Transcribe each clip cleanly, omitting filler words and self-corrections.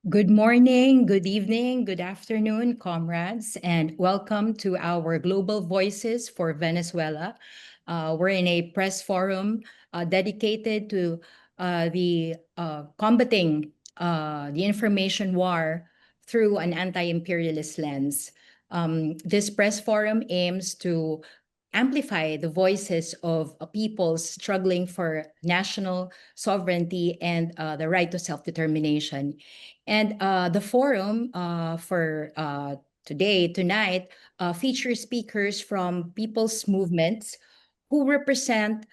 Good morning, good evening, good afternoon, comrades, and welcome to our Global Voices for Venezuela. We're in a press forum dedicated to the combating the information war through an anti-imperialist lens. This press forum aims to amplify the voices of peoples struggling for national sovereignty and the right to self-determination. And the forum for tonight, features speakers from people's movements who represent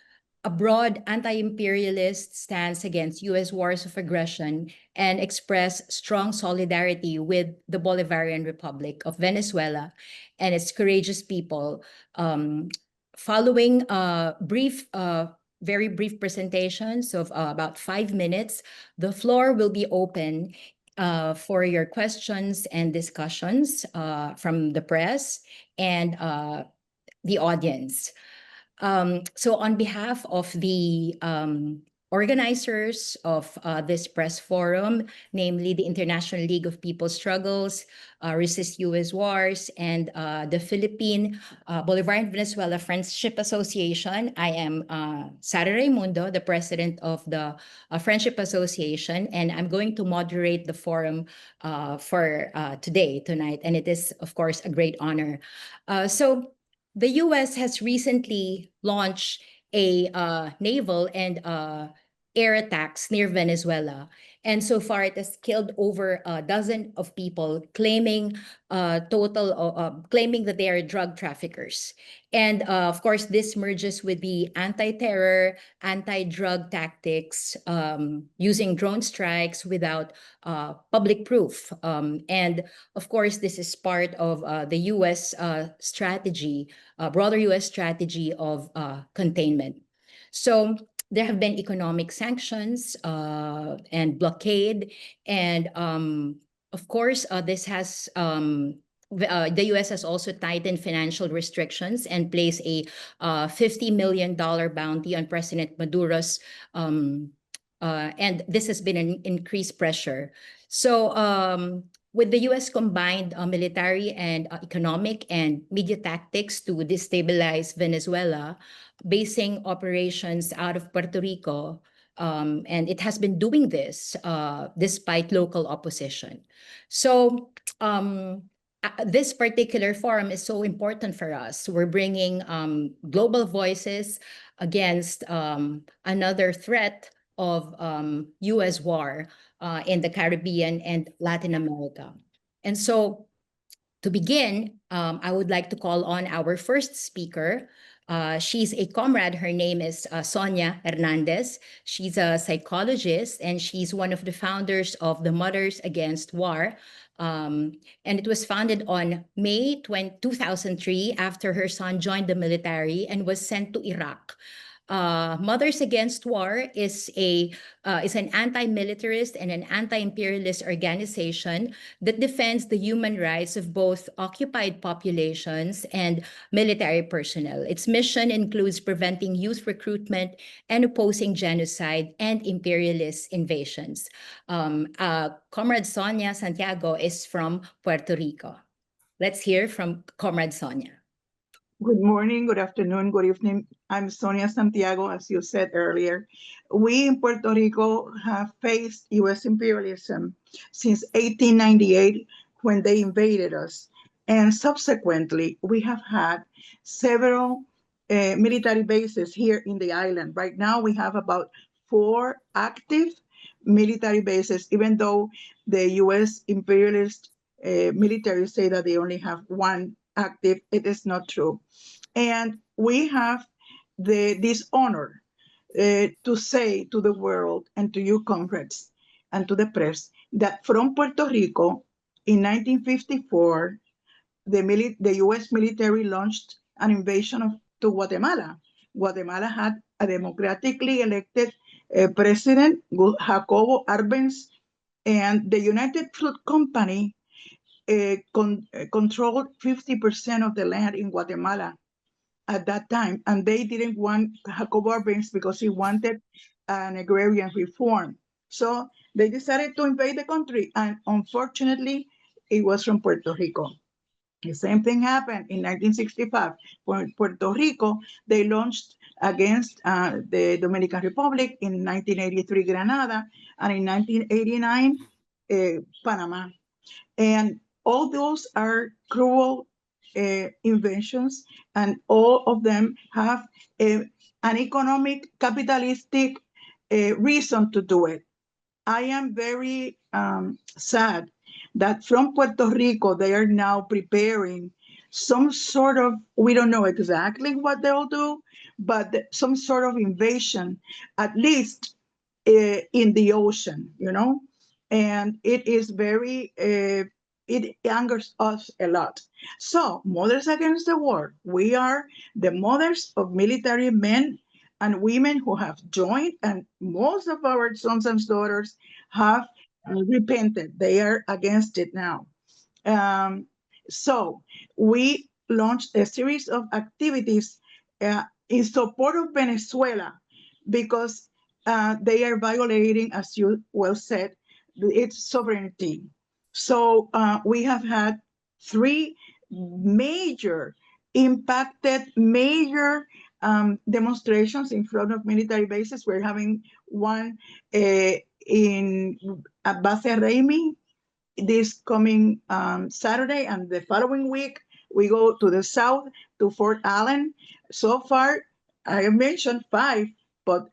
a broad anti-imperialist stance against U.S. wars of aggression and express strong solidarity with the Bolivarian Republic of Venezuela and its courageous people. Following very brief presentations of about 5 minutes, the floor will be open for your questions and discussions from the press and the audience. So on behalf of the organizers of this press forum, namely the International League of People's Struggles, Resist U.S. Wars, and the Philippine Bolivarian Venezuela Friendship Association, I am Sara Raimundo, the president of the Friendship Association, and I'm going to moderate the forum for tonight, and it is, of course, a great honor. So the U.S. has recently launched a naval and air attacks near Venezuela. And so far, it has killed over a dozen of people, claiming claiming that they are drug traffickers. And of course, this merges with the anti-terror, anti-drug tactics, using drone strikes without public proof. And of course, this is part of the U.S. Strategy, broader U.S. strategy of containment. So there have been economic sanctions and blockade, and of course, this has the U.S. has also tightened financial restrictions and placed a $50 million bounty on President Maduro's, and this has been an increased pressure. So with the U.S. combined military and economic and media tactics to destabilize Venezuela, basing operations out of Puerto Rico, and it has been doing this despite local opposition. So this particular forum is so important for us. We're bringing global voices against another threat of U.S. war in the Caribbean and Latin America. And so to begin, I would like to call on our first speaker. She's a comrade. Her name is Sonia Hernandez. She's a psychologist, and she's one of the founders of the Mothers Against War. And it was founded on May 2003 after her son joined the military and was sent to Iraq. Mothers Against War is an anti-militarist and an anti-imperialist organization that defends the human rights of both occupied populations and military personnel. Its mission includes preventing youth recruitment and opposing genocide and imperialist invasions. Comrade Sonia Santiago is from Puerto Rico. Let's hear from Comrade Sonia. Good morning, good afternoon, good evening. I'm Sonia Santiago, as you said earlier. We in Puerto Rico have faced U.S. imperialism since 1898 when they invaded us. And subsequently, we have had several military bases here in the island. Right now, we have about 4 active military bases, even though the U.S. imperialist military say that they only have 1 active. It is not true. And we have the dishonor to say to the world and to you comrades and to the press that from Puerto Rico in 1954, the U.S. military launched an invasion to Guatemala. Guatemala had a democratically elected president, Jacobo Arbenz, and the United Fruit Company controlled 50% of the land in Guatemala at that time, and they didn't want Jacobo Arbenz because he wanted an agrarian reform. So They decided to invade the country, and unfortunately, it was from Puerto Rico. The same thing happened in 1965. When Puerto Rico, they launched against the Dominican Republic in 1983, Granada, and in 1989, Panama. And all those are cruel inventions, and all of them have an economic, capitalistic reason to do it. I am very sad that from Puerto Rico, they are now preparing some sort of, we don't know exactly what they'll do, but some sort of invasion, at least in the ocean, and it is very, it angers us a lot. So, Mothers Against the War, we are the mothers of military men and women who have joined, and most of our sons and daughters have repented. They are against it now. Um, so we launched a series of activities in support of Venezuela because they are violating, as you well said, its sovereignty. So we have had three major impacted major demonstrations in front of military bases. We're having one in Base Raimi this coming Saturday, and the following week we go to the south to Fort Allen. So far, I have mentioned five, but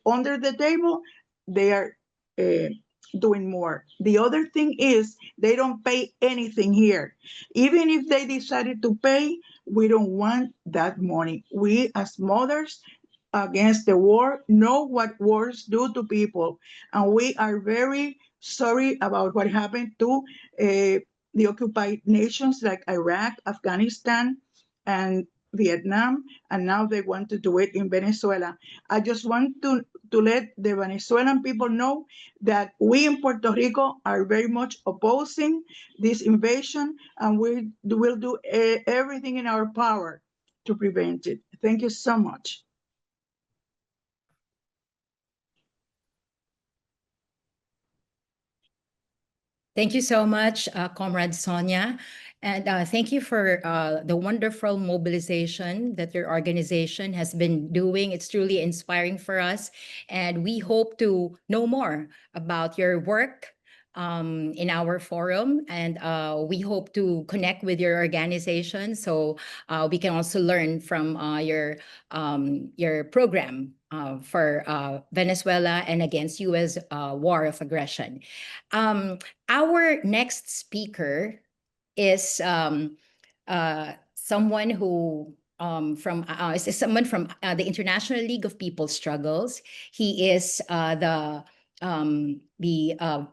under the table they are uh, doing more. The other thing is they don't pay anything here. Even if they decided to pay, we don't want that money. We as mothers against the war know what wars do to people, and we are very sorry about what happened to the occupied nations like Iraq, Afghanistan, and Vietnam, and now they want to do it in Venezuela. I just want to let the Venezuelan people know that we in Puerto Rico are very much opposing this invasion, and we will do everything in our power to prevent it. Thank you so much. Thank you so much, Comrade Sonia. And thank you for the wonderful mobilization that your organization has been doing. It's truly inspiring for us. And we hope to know more about your work in our forum. And we hope to connect with your organization so we can also learn from your program for Venezuela and against U.S. War of aggression. Our next speaker is someone who is someone from the International League of People's Struggles. He is the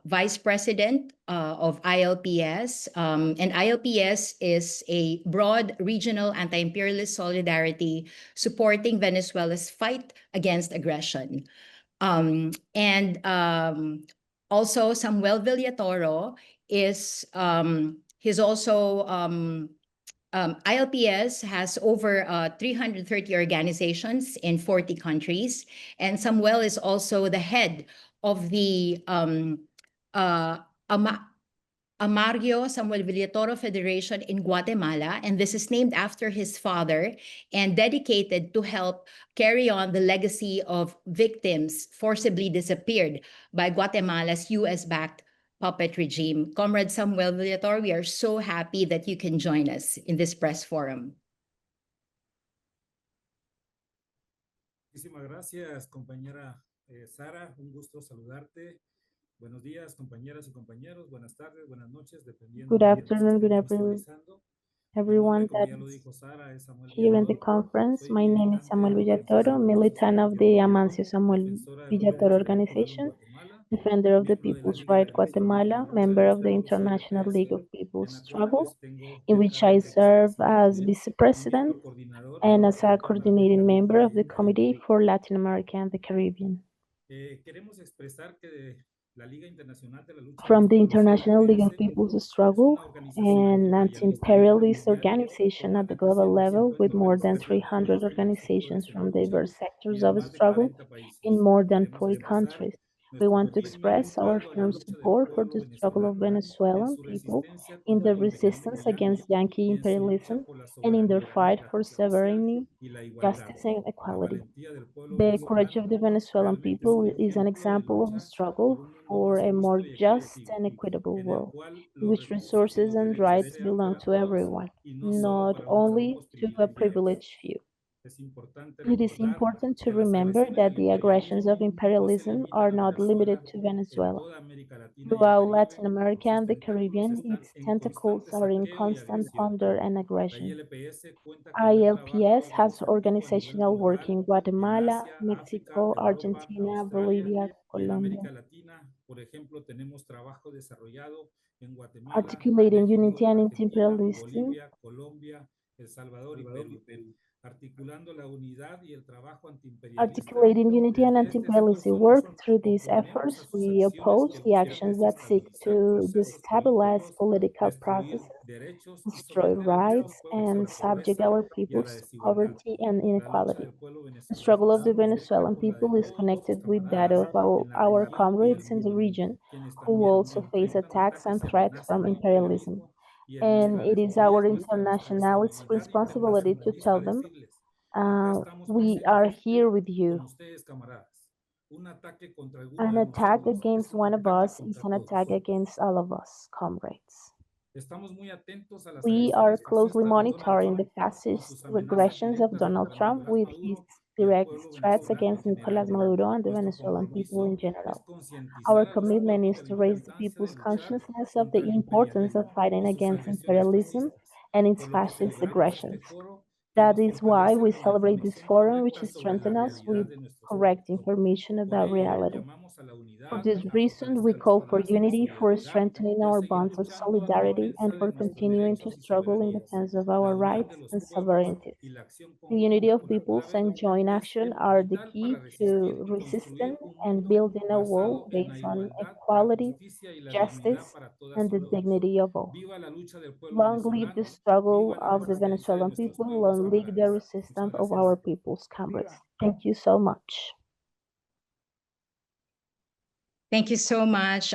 vice president of ILPS, and ILPS is a broad regional anti-imperialist solidarity supporting Venezuela's fight against aggression. And also Samuel Villatoro is he's also ILPS has over 330 organizations in 40 countries, and Samuel is also the head of the uh, Amario Samuel Villatoro Federation in Guatemala, and this is named after his father and dedicated to help carry on the legacy of victims forcibly disappeared by Guatemala's US-backed puppet regime. Comrade Samuel Villatoro, we are so happy that you can join us in this press forum. Muchísimas gracias, compañera Sara. Un gusto saludarte. Buenos días, compañeras y compañeros. Buenas tardes, buenas noches, dependiendo Good de afternoon, good afternoon, everyone como ya that lo is dijo Sara, es Samuel here in the Villatoro. conference. Soy My name is militante Samuel de Villatoro, Defensa del militant Pueblo of the Amancio Samuel defensora de los Villatoro derechos del pueblo en organization, Guatemala, defender of the miembro de la People's Liga Right de los Guatemala, Trabajadores member of the Venezolanos, International ILPS, League of en People's la cual Struggle, pues tengo in el which I cargo de serve as expresidente vice y president miembro coordinador and as a para Latin coordinating member of the Caribbean Committee Week. for Latin America and the Caribbean. Queremos expresar que la Liga Internacional de la Lucha From the Antiimperialista International League of ILPS People's es Struggle, una organización an antiimperialista a nivel anti-imperialist mundial organization con at más the de global 300 level with more than organizaciones 300 de diferentes organizations sectores de la from lucha diverse y sectors de of más de struggle 40 países. in more than Queremos 40 expresar countries. We Nuestro want to firme express our respaldo a la firm lucha del support for pueblo the struggle of venezolano en Venezuelan su people resistencia in contra the el resistance imperialismo against yanqui Yankee y en su lucha imperialism por la and in their fight soberanía, for justicia sovereignty, y la igualdad. justice, and La equality. valentía del pueblo The courage venezolano of the Venezuelan realmente es un people is an ejemplo de example of a lucha por struggle un mundo for más a more justo y just equitativo, and equitable en el world, cual in los which recursos y resources los and derechos rights sean belong para to todos everyone, y no solo not para only grupos to a privilegiados. privileged few. Es importante It is recordar important to que las remember agresiones that del the aggressions of imperialismo no se imperialism are limitan a not limited Venezuela. to En Venezuela. toda América Latina y el Throughout Latin Caribe, America sus and the tentáculos Caribbean, están its en tentacles constante are in saqueo y constant agresión. plunder and La aggression. ILPS cuenta con un trabajo ILPS has organizativo a nivel organizational work global in en Guatemala, Asia, África, Mexico, Europa, Argentina, Australia Bolivia, y en Colombia, América Latina. Por ejemplo, tenemos trabajo desarrollado en Guatemala, articulating unity México, and Argentina, anti-imperialism, Bolivia, Colombia, El Salvador y Perú, articulando la unidad y el trabajo antiimperialista. articulating unity and Desde este anti-imperialism esfuerzo work. nos Through these oponemos a efforts, sus we acciones oppose que the buscan actions that seek desestabilizar to procesos destabilize políticos, political processes, destruir derechos y destroy someter a nuestros rights, pueblos a and la subject pobreza our y a la peoples to desigualdad. poverty and La lucha inequality. del pueblo The struggle venezolano of the está Venezuelan con la de people is todos nuestros connected with that camaradas of en la our región y el comrades in the mundo, region quienes who también also face enfrentan attacks and ataques y threats amenazas from del imperialism. imperialismo, y en And nuestra it is our nuestra internationalist responsabilidad responsibility to tell internacionalista them, decirles, acá estamos we are presentes here with con you. ustedes, camaradas. Un ataque contra alguno An de attack nosotros es against un one of ataque us is contra an attack todos. against all of us, comrades. Estamos muy atentos a las We are agresiones closely fascistas de Donald monitoring the Trump, con fascist sus amenazas regressions of directas Donald contra Trump Nicolás with his Maduro y el direct pueblo threats venezolano en against Nicolas general. Maduro and the Nuestro Venezuelan people in compromiso es general. Our concientizar a los commitment pueblos is de la to raise the importancia de people's luchar consciousness of the contra el importance of imperialismo fighting y sus against agresiones imperialism fascistas, and its por lo que fascist celebramos este aggressions. foro que That nos is why fortalece we con la celebrate this información forum, which correcta is sobre la strengthening us with realidad de nuestro correct territorio. information Por about ello, reality. llamamos a la For unidad, this a reason, we fortalecer los call for lazos de unity, for solidaridad strengthening y a our seguir bonds of luchando a no solidarity, and pensar for en nuestros continuing to derechos y struggle in soberanías. defense of La our unión rights de los and pueblos sovereignties. y la acción The unity conjunta of con la peoples clave and joint es action el are the vital para key resistir to y resisting construir un and mundo building a basado world en la based on igualdad, la equality, justicia y la dignidad justice, para todas and y the todos. dignity of all. Viva la lucha del pueblo Long live the venezolano, struggle viva la of the resistencia de Venezuelan nuestros people, pueblos, long live the camaradas. Muchas resistance of our gracias. people's comrades. Thank you so much. Thank you so much,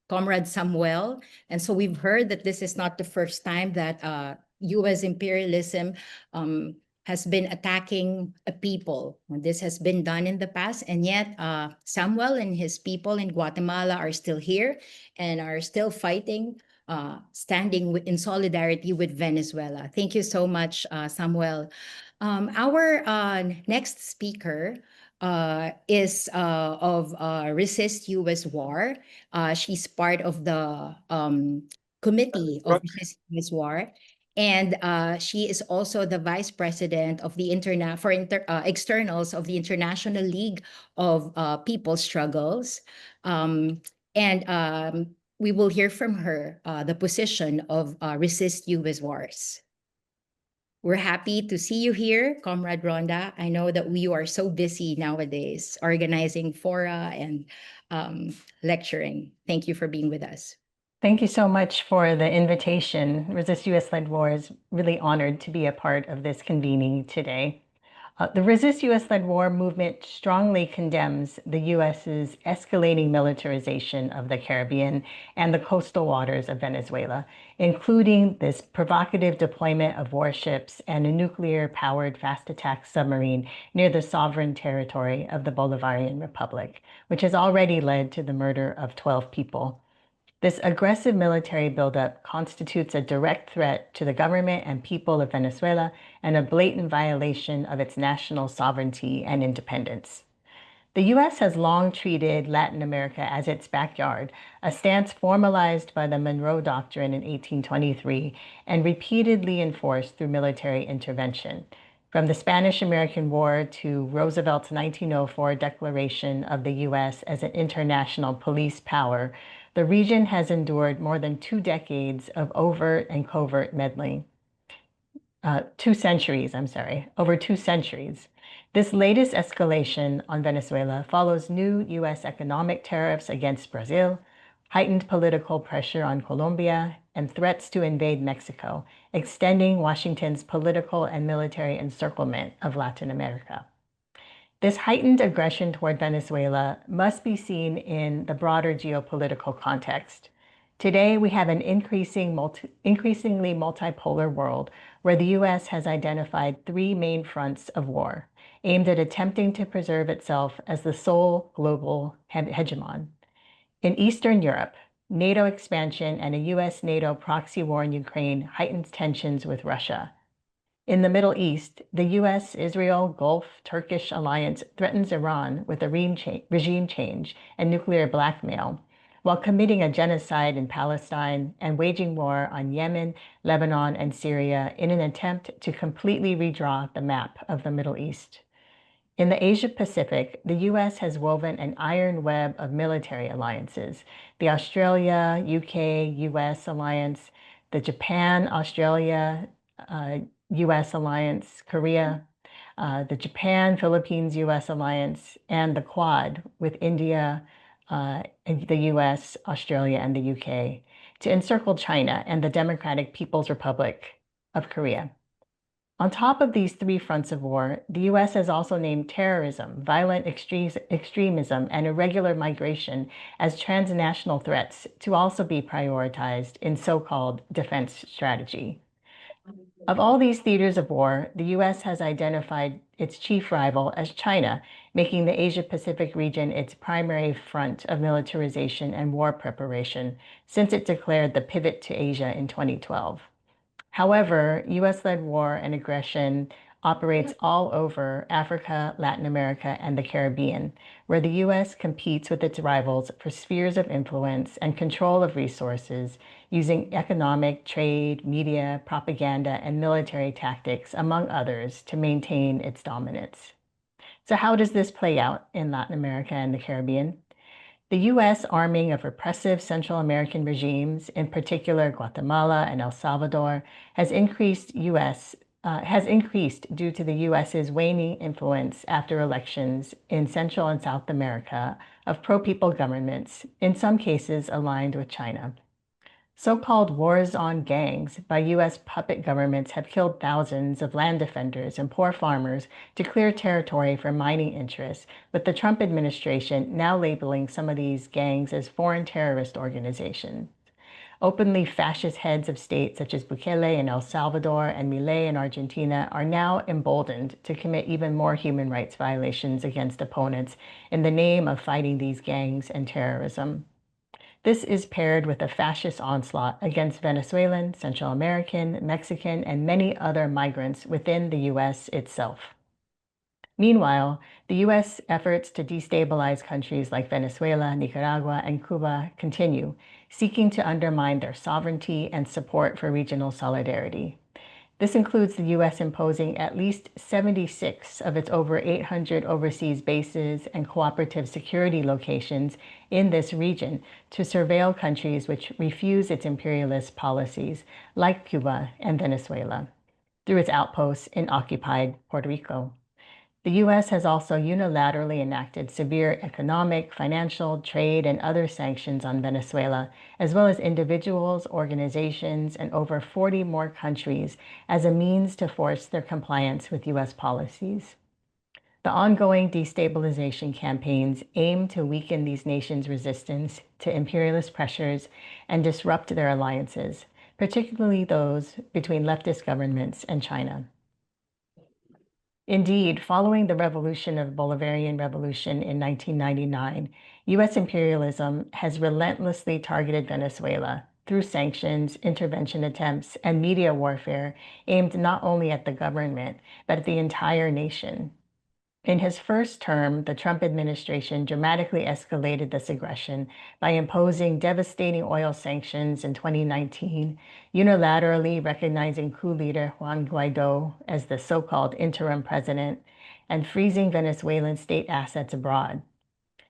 Comrade Samuel. And so we've heard that this is not the first time that U.S. imperialism has been attacking a people. This has been done in the past, and yet Samuel and his people in Guatemala are still here and are still fighting, standing in solidarity with Venezuela. Thank you so much, Samuel. Our next speaker is of Resist U.S. War. She's part of the committee of Resist U.S. War, and she is also the vice president of the externals of the International League of People Struggles. And we will hear from her the position of Resist U.S. Wars. We're happy to see you here, Comrade Rhonda. I know that you are so busy nowadays organizing fora and lecturing. Thank you for being with us. Thank you so much for the invitation. Resist US-led War is really honored to be a part of this convening today. The Resist US-led War movement strongly condemns the US's escalating militarization of the Caribbean and the coastal waters of Venezuela, including this provocative deployment of warships and a nuclear-powered fast attack submarine near the sovereign territory of the Bolivarian Republic, which has already led to the murder of 12 people. This aggressive military buildup constitutes a direct threat to the government and people of Venezuela and a blatant violation of its national sovereignty and independence. The U.S. has long treated Latin America as its backyard, a stance formalized by the Monroe Doctrine in 1823 and repeatedly enforced through military intervention. From the Spanish-American War to Roosevelt's 1904 declaration of the U.S. as an international police power, the region has endured more than 2 decades of overt and covert meddling. 2 centuries, over 2 centuries. This latest escalation on Venezuela follows new U.S. economic tariffs against Brazil, heightened political pressure on Colombia, and threats to invade Mexico, extending Washington's political and military encirclement of Latin America. This heightened aggression toward Venezuela must be seen in the broader geopolitical context. Today, we have an increasingly multipolar world where the U.S. has identified three main fronts of war, aimed at attempting to preserve itself as the sole global hegemon. In Eastern Europe, NATO expansion and a U.S.-NATO proxy war in Ukraine heightens tensions with Russia. In the Middle East, the U.S.-Israel Gulf-Turkish alliance threatens Iran with a regime change and nuclear blackmail, while committing a genocide in Palestine and waging war on Yemen, Lebanon, and Syria in an attempt to completely redraw the map of the Middle East. In the Asia-Pacific, the U.S. has woven an iron web of military alliances: the Australia-UK-U.S. alliance, the Japan-Australia U.S. alliance, Korea, the Japan-Philippines-U.S. alliance, and the Quad with India, the U.S., Australia, and the UK, to encircle China and the Democratic People's Republic of Korea. On top of these three fronts of war, the U.S. has also named terrorism, violent extremism, and irregular migration as transnational threats to also be prioritized in so-called defense strategy. Of all these theaters of war, the U.S. has identified its chief rival as China, making the Asia-Pacific region its primary front of militarization and war preparation since it declared the pivot to Asia in 2012. However, U.S.-led war and aggression operates all over Africa, Latin America, and the Caribbean, where the U.S. competes with its rivals for spheres of influence and control of resources using economic, trade, media, propaganda, and military tactics, among others, to maintain its dominance. So how does this play out in Latin America and the Caribbean? The U.S. arming of repressive Central American regimes, in particular Guatemala and El Salvador, has increased due to the U.S.'s waning influence after elections in Central and South America of pro-people governments, in some cases aligned with China. So-called wars on gangs by U.S. puppet governments have killed thousands of land defenders and poor farmers to clear territory for mining interests, with the Trump administration now labeling some of these gangs as foreign terrorist organizations. Openly fascist heads of state such as Bukele in El Salvador and Milei in Argentina are now emboldened to commit even more human rights violations against opponents in the name of fighting these gangs and terrorism. This is paired with a fascist onslaught against Venezuelan, Central American, Mexican, and many other migrants within the U.S. itself. Meanwhile, the U.S. efforts to destabilize countries like Venezuela, Nicaragua, and Cuba continue, seeking to undermine their sovereignty and support for regional solidarity. This includes the U.S. imposing at least 76 of its over 800 overseas bases and cooperative security locations in this region to surveil countries which refuse its imperialist policies, like Cuba and Venezuela, through its outposts in occupied Puerto Rico. The U.S. has also unilaterally enacted severe economic, financial, trade, and other sanctions on Venezuela, as well as individuals, organizations, and over 40 more countries as a means to force their compliance with U.S. policies. The ongoing destabilization campaigns aim to weaken these nations' resistance to imperialist pressures and disrupt their alliances, particularly those between leftist governments and China. Indeed, following the Bolivarian Revolution in 1999, U.S. imperialism has relentlessly targeted Venezuela through sanctions, intervention attempts, and media warfare aimed not only at the government, but at the entire nation. In his first term, the Trump administration dramatically escalated this aggression by imposing devastating oil sanctions in 2019, unilaterally recognizing coup leader Juan Guaido as the so-called interim president, and freezing Venezuelan state assets abroad.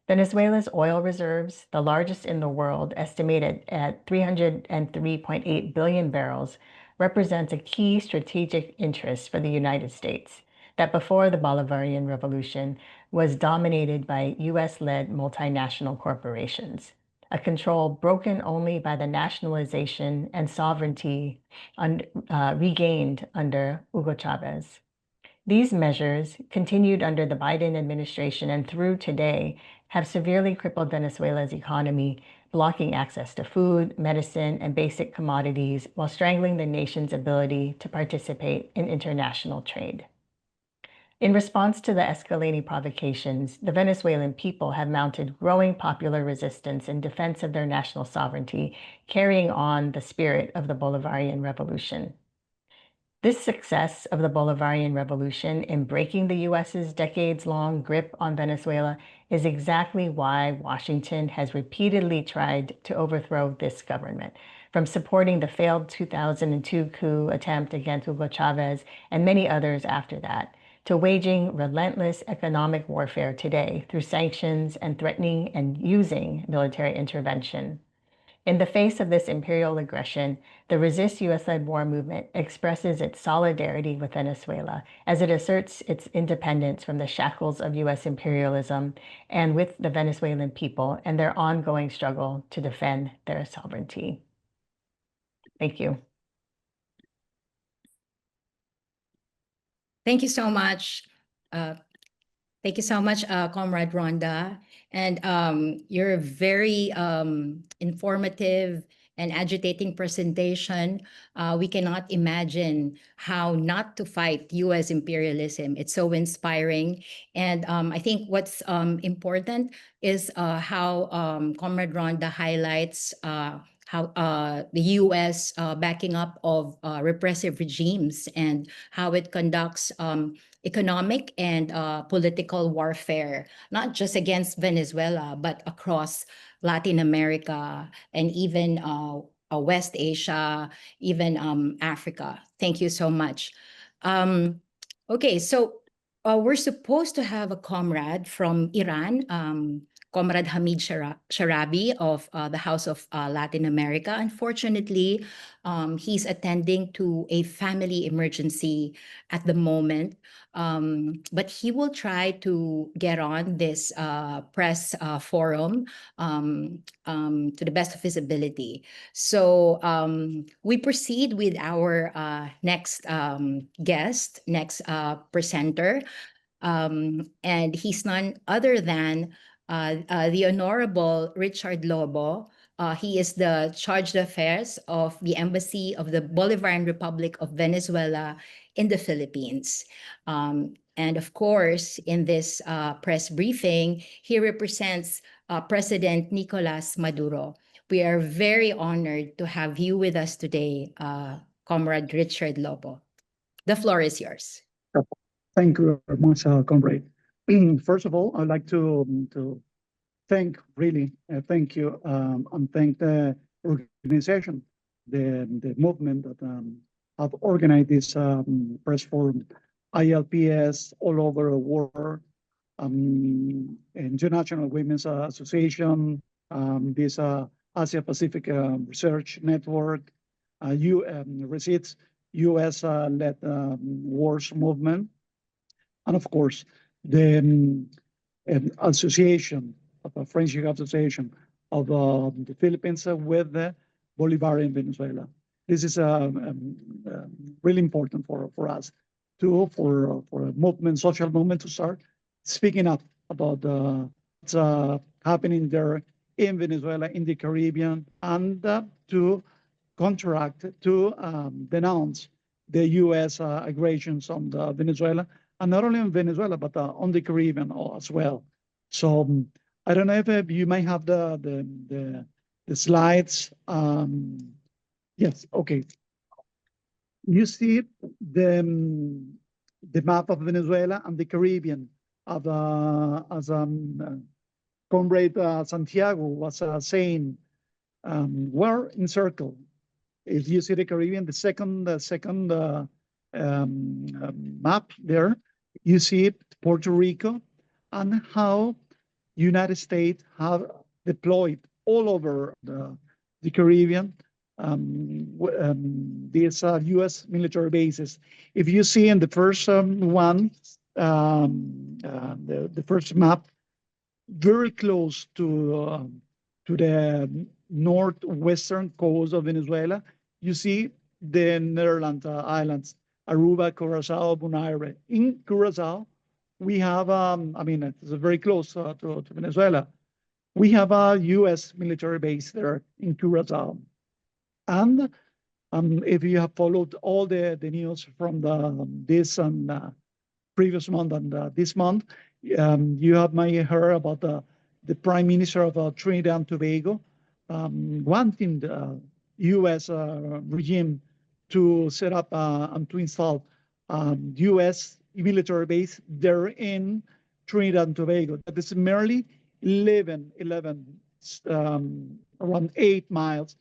Venezuela's oil reserves, the largest in the world, estimated at 303.8 billion barrels, represents a key strategic interest for the United States that before the Bolivarian Revolution was dominated by US-led multinational corporations, a control broken only by the nationalization and sovereignty regained under Hugo Chavez. These measures, continued under the Biden administration and through today, have severely crippled Venezuela's economy, blocking access to food, medicine, and basic commodities while strangling the nation's ability to participate in international trade. In response to the escalating provocations, the Venezuelan people have mounted growing popular resistance in defense of their national sovereignty, carrying on the spirit of the Bolivarian Revolution. This success of the Bolivarian Revolution in breaking the U.S.'s decades-long grip on Venezuela is exactly why Washington has repeatedly tried to overthrow this government, from supporting the failed 2002 coup attempt against Hugo Chavez and many others after that, to waging relentless economic warfare today through sanctions and threatening and using military intervention. In the face of this imperial aggression, the Resist U.S.-led War movement expresses its solidarity with Venezuela as it asserts its independence from the shackles of U.S. imperialism and with the Venezuelan people and their ongoing struggle to defend their sovereignty. Thank you. Thank you so much. Thank you so much, Comrade Rhonda. And your very informative and agitating presentation. We cannot imagine how not to fight U.S. imperialism. It's so inspiring. And I think what's important is how Comrade Rhonda highlights how the U.S. Backing up of repressive regimes and how it conducts economic and political warfare, not just against Venezuela, but across Latin America and even West Asia, even Africa. Thank you so much. Okay, so we're supposed to have a comrade from Iran, Comrade Hamid Sharabi of the House of Latin America. Unfortunately, he's attending to a family emergency at the moment, but he will try to get on this press forum to the best of his ability. So we proceed with our next guest, next presenter, and he's none other than the Honorable Richard Lobo. He is the Charge d'Affaires of the Embassy of the Bolivarian Republic of Venezuela in the Philippines. And of course, in this press briefing, he represents President Nicolas Maduro. We are very honored to have you with us today, Comrade Richard Lobo. The floor is yours. Thank you very much, comrade. First of all, I'd like to thank you, and thank the organization, the movement that have organized this press forum, ILPS all over the world, and International Women's Association, this Asia Pacific Research Network, Resist US-led wars movement, and of course the association of a friendship association of the Philippines with the Bolivarian Venezuela. This is really important for us too, for a movement, social movement, to start speaking up about what's happening there in Venezuela, in the Caribbean, and to contract to denounce the U.S. aggressions on Venezuela, and not only on Venezuela, but on the Caribbean as well. So I don't know if you might have the slides. Yes, okay. You see the map of Venezuela and the Caribbean, as Comrade Santiago was saying. We're encircled. If you see the Caribbean, the second map there, you see Puerto Rico and how United States have deployed all over the Caribbean these U.S. military bases. If you see in the first one, the first map, very close to the northwestern coast of Venezuela, you see the Netherlands Islands. Aruba, Curacao, Bonaire. In Curacao, we have, I mean, it's very close to Venezuela. We have a U.S. military base there in Curacao. And if you have followed all the news from this and previous month and this month, you have may heard about the Prime Minister of Trinidad and Tobago wanting the U.S. Regime to set up and to install U.S. military base there in Trinidad and Tobago. That is merely 11 around 8 miles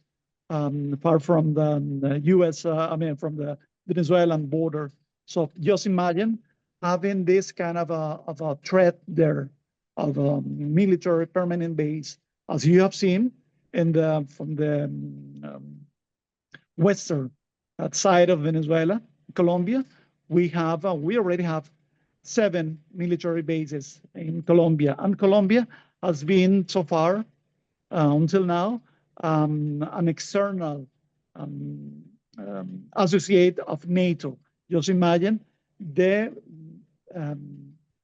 far from the U.S. I mean, from the Venezuelan border. So just imagine having this kind of a threat there of a military permanent base, as you have seen in from the western side of Venezuela, Colombia. We already have 7 military bases in Colombia, and Colombia has been so far until now an external associate of NATO. Just imagine the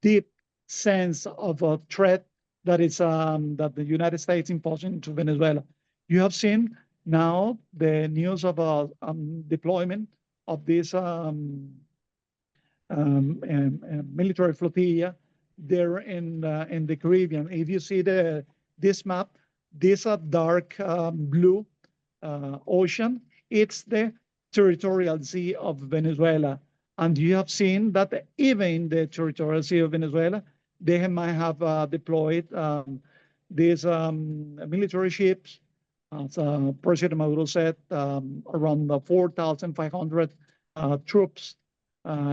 deep sense of a threat that is that the United States imposing to Venezuela. You have seen now the news of a deployment of this military flotilla there in the Caribbean. If you see this map, this dark blue ocean, it's the territorial sea of Venezuela. And you have seen that even in the territorial sea of Venezuela, they might have deployed these military ships. As President Maduro said, around 4,500 troops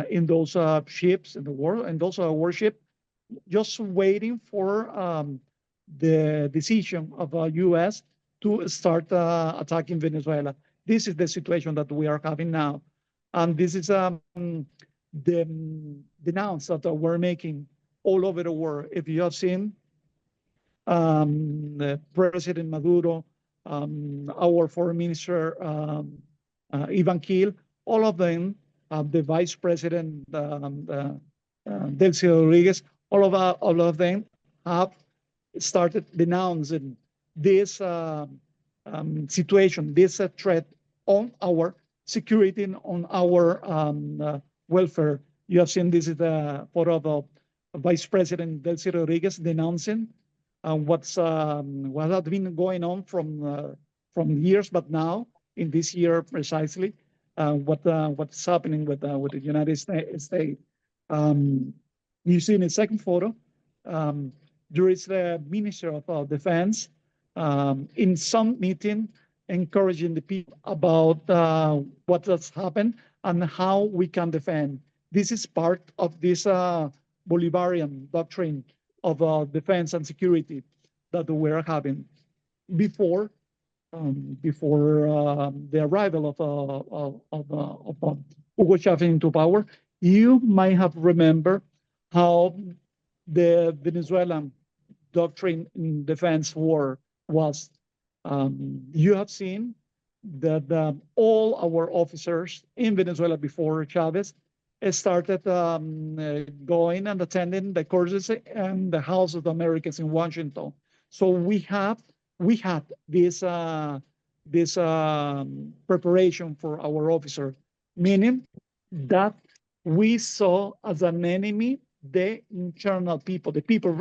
in those ships in the world, and those warships, just waiting for the decision of U.S. to start attacking Venezuela. This is the situation that we are having now. And this is the announce that we're making all over the world. If you have seen President Maduro, our foreign minister, Ivan Keel, all of them, the vice president, Delcy Rodriguez, all of them have started denouncing this situation, this threat on our security, on our welfare. You have seen this is the photo of Vice President Delcy Rodriguez denouncing what has been going on from years, but now in this year precisely, what's happening with the United States. You see in the second photo, there is the Minister of Defense in some meeting encouraging the people about what has happened and how we can defend. This is part of this Bolivarian doctrine of defense and security that we're having before the arrival of Hugo Chavez into power. You might have remembered how the Venezuelan doctrine in defense war was. You have seen that all our officers in Venezuela before Chavez started going and attending the courses in the House of the Americans in Washington. So we had this preparation for our officers, meaning that we saw as an enemy the internal people, the people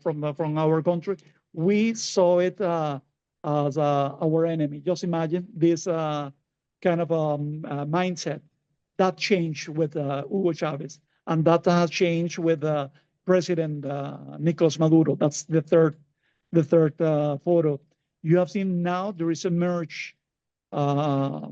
from our country. We saw it as our enemy. Just imagine this kind of mindset that changed with Hugo Chavez, and that has changed with President Nicolas Maduro. That's the third photo. You have seen now there is a merge, a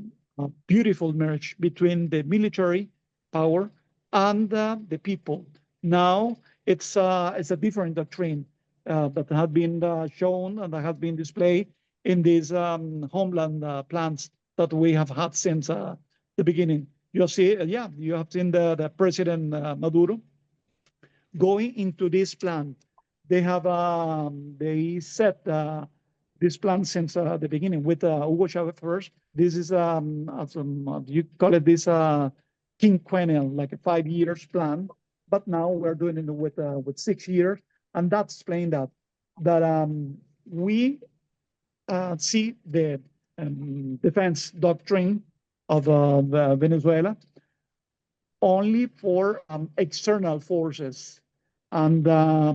beautiful merge between the military power and the people. Now it's a different doctrine that has been shown and that has been displayed in these homeland plans that we have had since the beginning. You see, you have seen the President Maduro going into this plan. They have they set this plan since the beginning with Hugo Chavez first. This is you call it this quinquennial, like a 5 years plan, but now we're doing it with 6 years, and that's explained that we see the defense doctrine of Venezuela only for external forces, and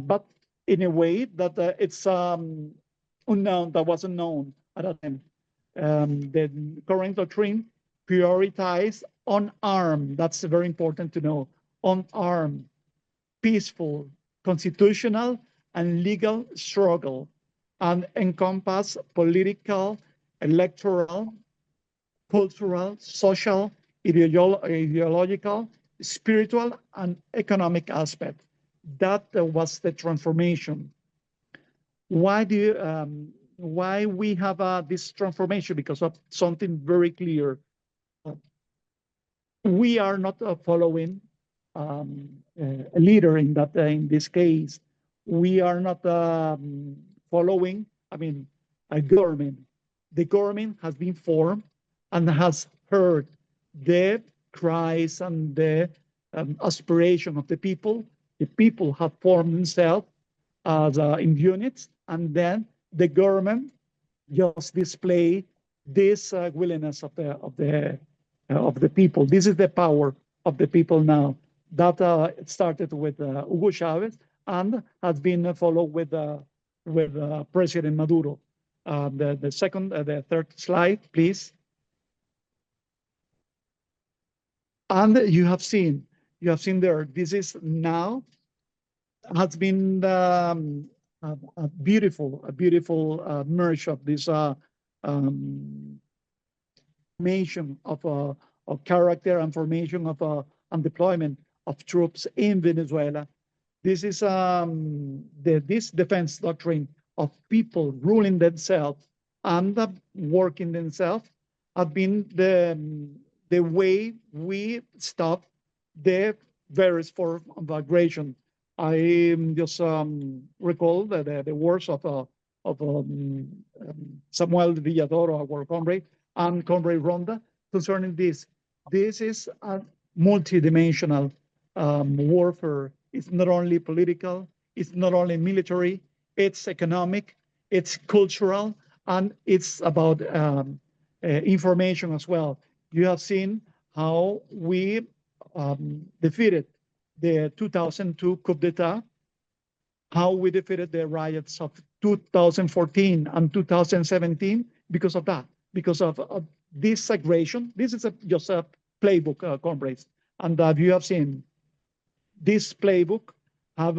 but in a way that it's unknown, that wasn't known at that time. The current doctrine prioritize unarmed, that's very important to know, unarmed, peaceful, constitutional, and legal struggle, and encompass political, electoral, cultural, social, ideological, spiritual, and economic aspect. That was the transformation. Why why we have this transformation? Because of something very clear. We are not following a leader in that. In this case, we are not following. I mean, a government. The government has been formed and has heard the cries and the aspiration of the people. The people have formed themselves as in units, and then the government just display this willingness of the people. This is the power of the people now. That started with Hugo Chavez and has been followed with President Maduro. The third slide, please. And you have seen there. This is now has been a beautiful merge of this formation of character and formation of and deployment of troops in Venezuela. This is this defense doctrine of people ruling themselves and working themselves have been the way we stop the various form of aggression. I just recall the words of Samuel Villatoro, our comrade, and Comrade Ronda concerning this. This is a multidimensional warfare. It's not only political, it's not only military, it's economic, it's cultural, and it's about information as well. You have seen how we defeated the 2002 coup d'etat, how we defeated the riots of 2014 and 2017 because of that, because of this aggression. This is just a playbook, comrades. And you have seen this playbook, have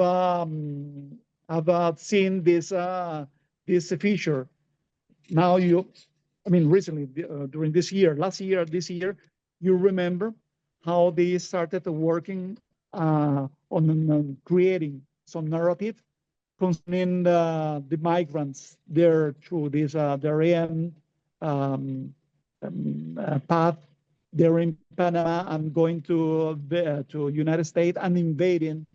seen this feature. Now recently, during this year, last year, this year, you remember how they started working on creating some narrative concerning the migrants there through this the path. They're in Panama and going to United States and invading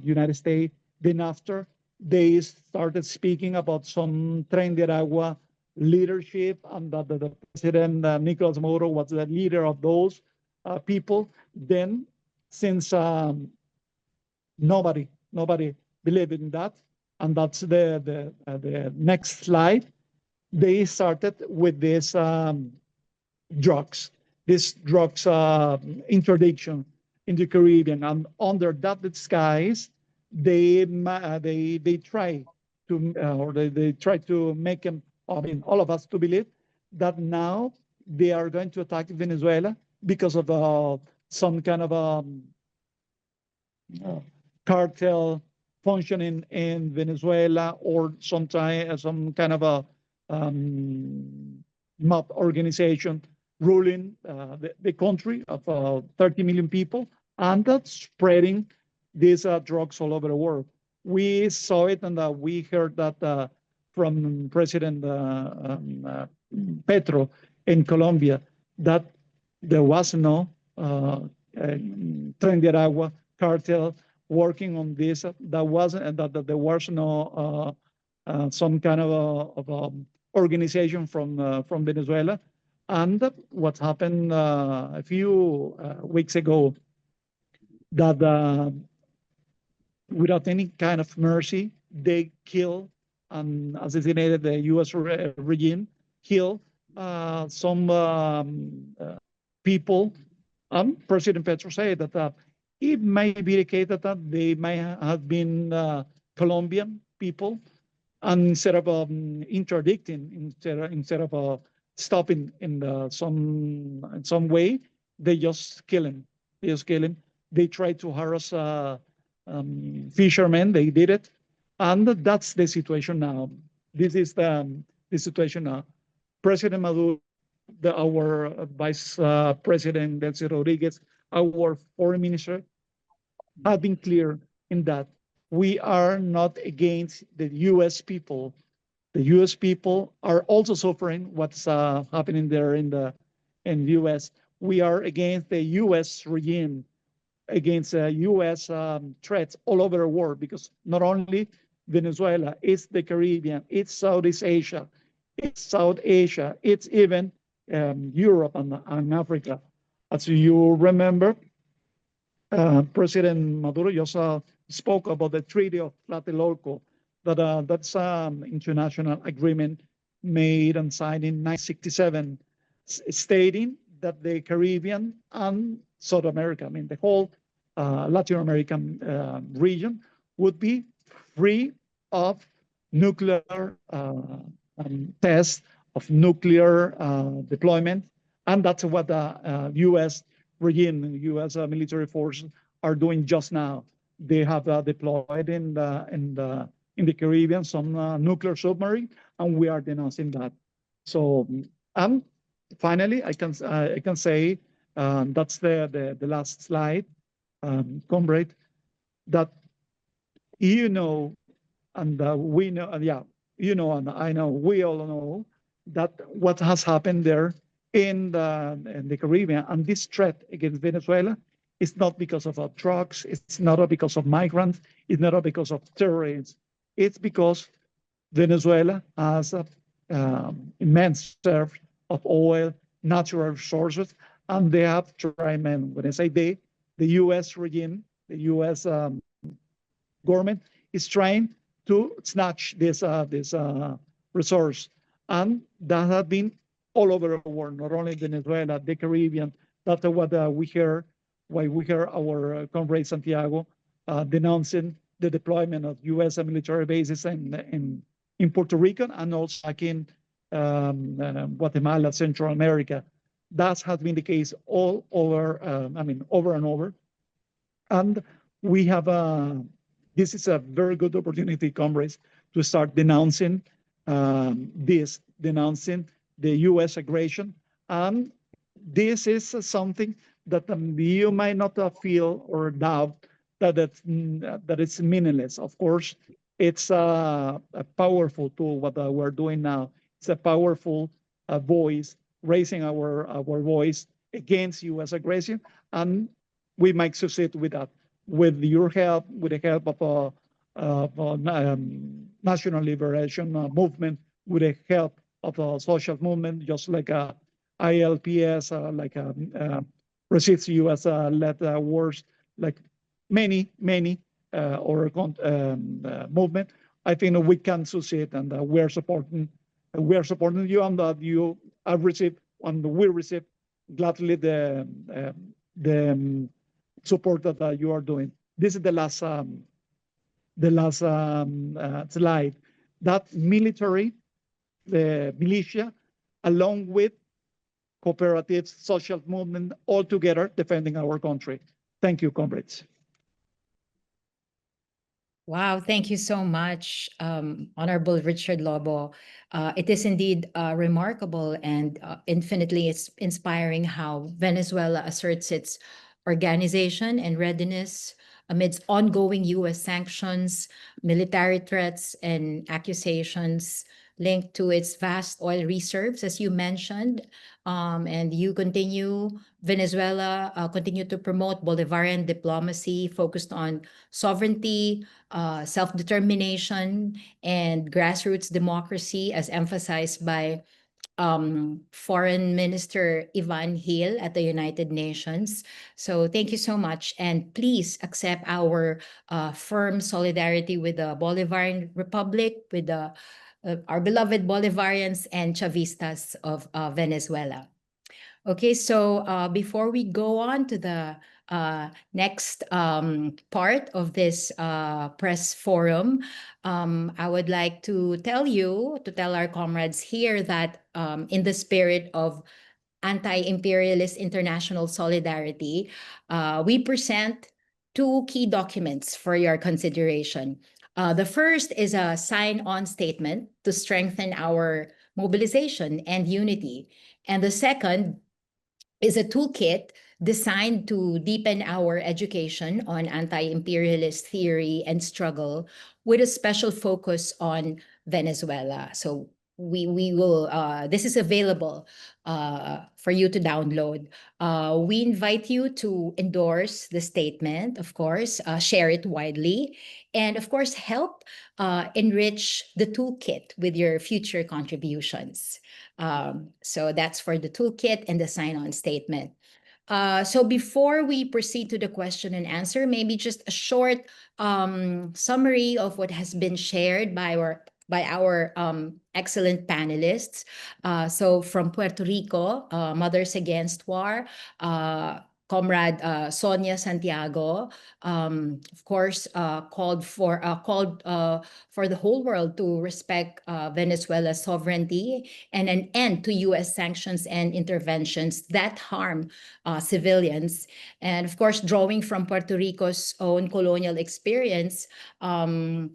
United States. Then after they started speaking about some Tren de Aragua leadership, and that the president Nicolas Maduro was the leader of those people. Then, since nobody believed in that, and that's the next slide, they started with this drugs interdiction in the Caribbean, and under that disguise, they try to or they try to make them, all of us to believe that now they are going to attack Venezuela because of some kind of cartel functioning in Venezuela, or some kind of a mob organization ruling the country of 30 million people, and that's spreading these drugs all over the world. We saw it, and we heard that from President Petro in Colombia, that there was no Tren de Aragua cartel working on this. That there was no some kind of organization from Venezuela And what happened a few weeks ago, that without any kind of mercy, they killed and assassinated the U.S. regime, killed some people. President Petro said that it may be the case that they may have been Colombian people, and instead of interdicting, instead of stopping in some way, they just kill him. They just kill him. They try to harass fishermen. They did it, and that's the situation now. This is the situation now. President Maduro, our Vice President Delcy Rodriguez, our Foreign Minister, have been clear in that we are not against the U.S. people. The U.S. people are also suffering what's happening there in the U.S. We are against the U.S. regime, against U.S. Threats all over the world, because not only Venezuela, it's the Caribbean, it's Southeast Asia, it's South Asia, it's even Europe and Africa. As you remember, President Maduro just spoke about the Treaty of Tlatelolco, that's international agreement made and signed in 1967, stating that the Caribbean and South America, I mean the whole Latin American region, would be free of nuclear tests, of nuclear deployment, and that's what the U.S. regime, U.S. Military forces are doing just now. They have deployed in the Caribbean some nuclear submarine, and we are denouncing that. So, finally, I can say that's the last slide, comrade, that you know, and we know, and I know, we all know that what has happened there in the Caribbean, and this threat against Venezuela is not because of drugs, it's not because of migrants, it's not because of terrorists, it's because Venezuela has immense reserve of oil, natural resources, and they have tried, when I say they, the U.S. regime, the U.S. Government is trying to snatch this resource, and that has been all over the world, not only Venezuela, the Caribbean. That's what we hear. Why we hear our comrade Santiago denouncing the deployment of U.S. military bases in Puerto Rico and also back in Guatemala, Central America. That has been the case all over. Over and over. And we have this is a very good opportunity, comrades, to start denouncing denouncing the U.S. aggression. And this is something that you might not feel or doubt that it's meaningless. Of course, it's a powerful tool, what we're doing now. It's a powerful voice, raising our voice against U.S. aggression, and we might succeed with that. With your help, with the help of National Liberation Movement, with the help of a social movement, just like ILPS, like Resist U.S. led wars, like many movement. I think we can succeed, and we're supporting you, and that you have received, and we receive gladly the support that you are doing. This is the last slide. That military, the militia, along with cooperatives, social movement, all together defending our country. Thank you, comrades. Wow, thank you so much, Honorable Richard Lobo. It is indeed remarkable and infinitely inspiring how Venezuela asserts its organization and readiness amidst ongoing U.S. sanctions, military threats, and accusations linked to its vast oil reserves, as you mentioned. And Venezuela continue to promote Bolivarian diplomacy focused on sovereignty, self-determination, and grassroots democracy, as emphasized by Foreign Minister Ivan Hill at the United Nations. So thank you so much. And please accept our firm solidarity with the Bolivarian Republic, with our beloved Bolivarians and Chavistas of Venezuela. Okay, so before we go on to the next part of this press forum, I would like to tell our comrades here that in the spirit of anti-imperialist international solidarity, we present two key documents for your consideration. The first is a sign-on statement to strengthen our mobilization and unity. And the second is a toolkit designed to deepen our education on anti-imperialist theory and struggle with a special focus on Venezuela. So we will this is available for you to download. We invite you to endorse the statement, of course, share it widely, and of course help enrich the toolkit with your future contributions. So that's for the toolkit and the sign-on statement. So before we proceed to the question and answer, maybe just a short summary of what has been shared by our excellent panelists. So from Puerto Rico, Mothers Against War, Comrade Sonia Santiago, of course, called for the whole world to respect Venezuela's sovereignty and an end to U.S. sanctions and interventions that harm civilians. And of course, drawing from Puerto Rico's own colonial experience,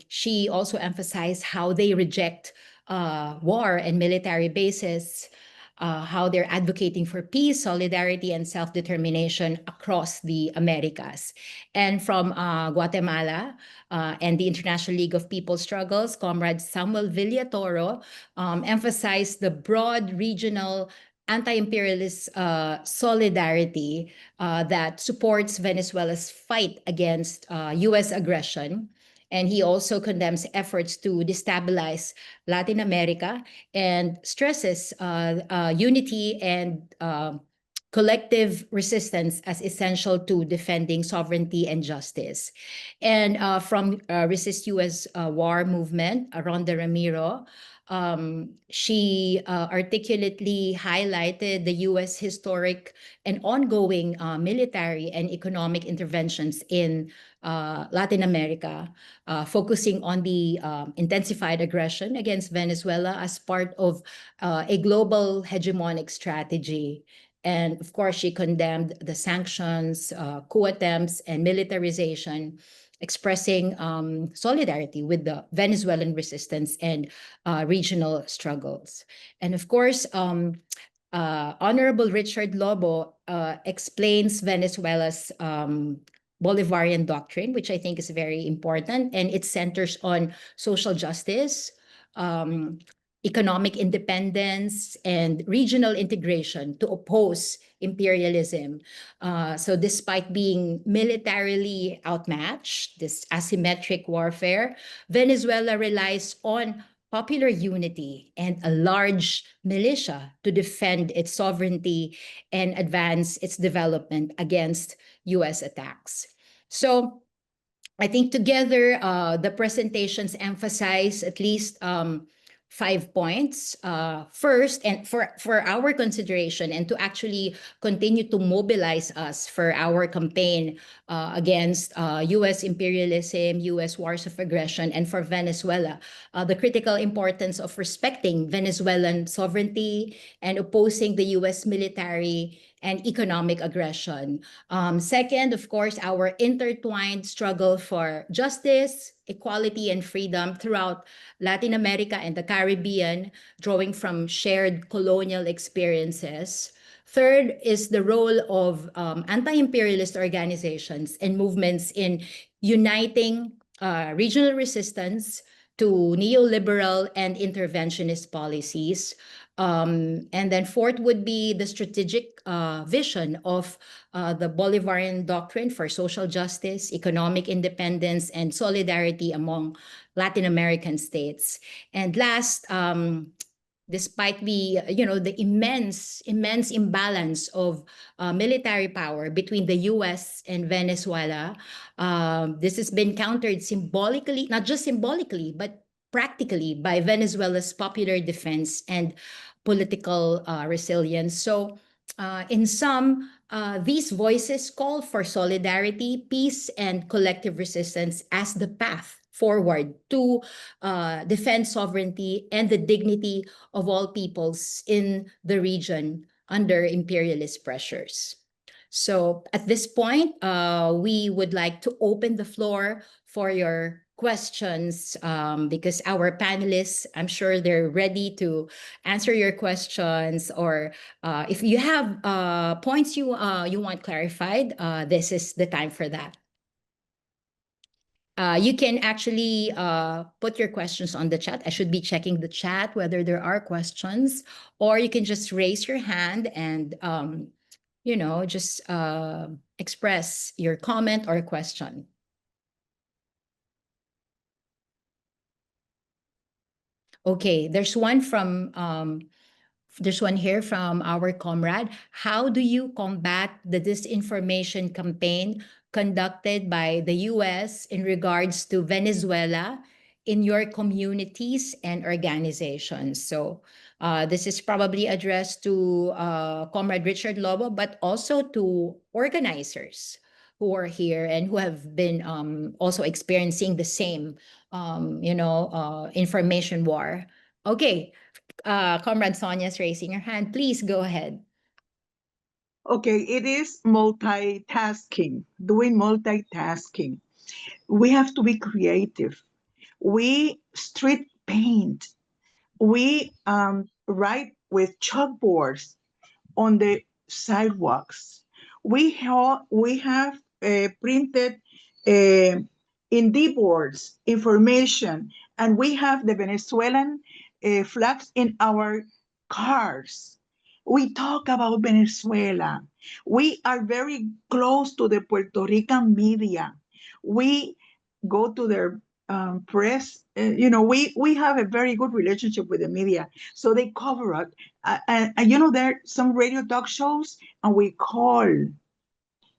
she also emphasized how they reject war and military bases, how they're advocating for peace, solidarity, and self-determination across the Americas. And from Guatemala and the International League of People Struggles, Comrade Samuel Villatoro emphasized the broad regional anti-imperialist solidarity that supports Venezuela's fight against U.S. aggression. And he also condemns efforts to destabilize Latin America and stresses unity and collective resistance as essential to defending sovereignty and justice. And from Resist U.S. War movement, Ronda Ramiro, she articulately highlighted the U.S. historic and ongoing military and economic interventions in Latin America, focusing on the intensified aggression against Venezuela as part of a global hegemonic strategy. And of course, she condemned the sanctions, coup attempts, and militarization, expressing solidarity with the Venezuelan resistance and regional struggles. And of course, Honorable Richard Lobo explains Venezuela's Bolivarian doctrine, which I think is very important, and it centers on social justice, economic independence, and regional integration to oppose imperialism. So despite being militarily outmatched, this asymmetric warfare, Venezuela relies on popular unity and a large militia to defend its sovereignty and advance its development against U.S. attacks. So I think together, the presentations emphasize at least 5 points. First, and for our consideration and to actually continue to mobilize us for our campaign against U.S. imperialism, U.S. wars of aggression, and for Venezuela, the critical importance of respecting Venezuelan sovereignty and opposing the U.S. military and economic aggression. Second, of course, our intertwined struggle for justice, equality, and freedom throughout Latin America and the Caribbean, drawing from shared colonial experiences. Third is the role of anti-imperialist organizations and movements in uniting regional resistance to neoliberal and interventionist policies. And then fourth would be the strategic vision of the Bolivarian doctrine for social justice, economic independence, and solidarity among Latin American states. And last, despite the the immense imbalance of military power between the US and Venezuela. This has been countered symbolically, not just symbolically, but practically, by Venezuela's popular defense and political resilience. So in sum, these voices call for solidarity, peace, and collective resistance as the path forward to defend sovereignty and the dignity of all peoples in the region under imperialist pressures. So at this point, we would like to open the floor for your questions, because our panelists, I'm sure they're ready to answer your questions, or if you have points you want clarified, this is the time for that. You can actually put your questions on the chat. I should be checking the chat whether there are questions, or you can just raise your hand and just express your comment or question. Okay, there's one here from our comrade. How do you combat the disinformation campaign conducted by the US in regards to Venezuela in your communities and organizations? So this is probably addressed to Comrade Richard Lobo, but also to organizers who are here and who have been also experiencing the same, information war. Okay, Comrade Sonia's raising her hand. Please go ahead. Okay, it is multitasking, doing multitasking. We have to be creative. We street paint. We write with chalkboards on the sidewalks. We have printed in D boards information, and we have the Venezuelan flags in our cars. We talk about Venezuela. We are very close to the Puerto Rican media. We go to their press. We have a very good relationship with the media, so they cover it. And there are some radio talk shows, and we call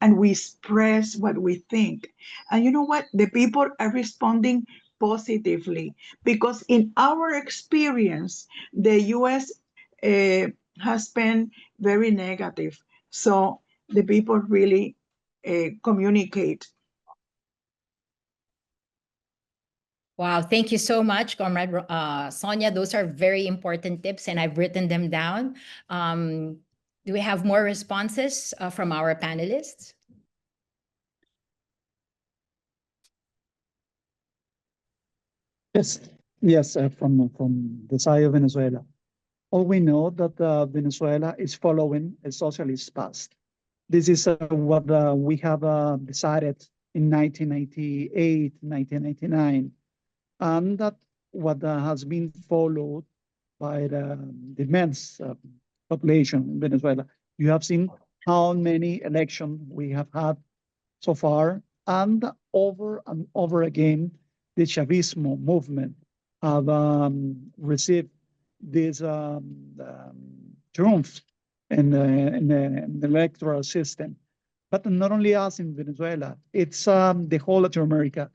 and we express what we think. And you know what? The people are responding positively, because in our experience, the US has been very negative. So the people really communicate. Wow, thank you so much, Comrade Sonia. Those are very important tips, and I've written them down. Do we have more responses from our panelists? Yes, from the side of Venezuela. All we know that Venezuela is following a socialist path. This is what we have decided in 1998, 1999, and that what has been followed by the immense population in Venezuela. You have seen how many elections we have had so far, and over again, the Chavismo movement have received this triumph in the electoral system. But not only us in Venezuela, it's the whole Latin America.